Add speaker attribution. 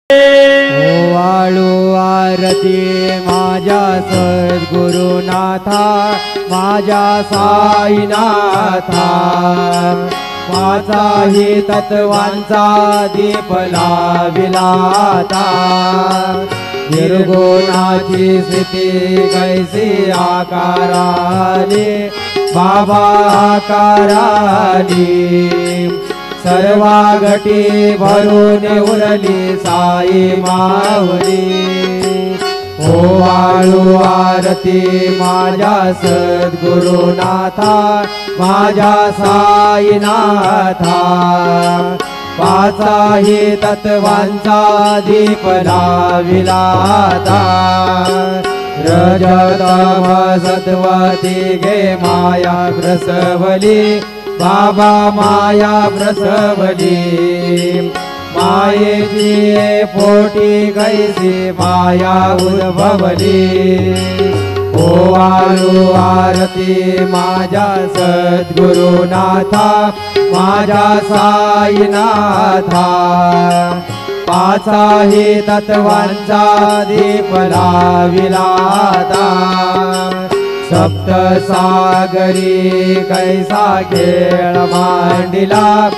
Speaker 1: वाळू आरती माझ्या सद्गुरुनाथा, माझ्या साईनाथा, माझाही तत्वांचा दीप लाविलाता। निर्गुणाची स्थिती कैसी आकाराली, बाबा आकाराली, सर्वा घटी भरून उरली साई माऊली। ओ वाळू आरती माझ्या सद्गुरुनाथा, माझ्या साईनाथा, पाचाही तत्वांचा दीप लाविलाता। रजतम सत्व तिघे माया प्रसवली, बाबा माया प्रसवली। मायेची पोटी कैसी माया उद्भवली। ओ वाळू आरती माझ्या सद्गुरुनाथा, माझ्या साईनाथा, पाचाही तत्वांचा दीप लाविलाता। सप्त सागरी कैसा खेळ मांडिला,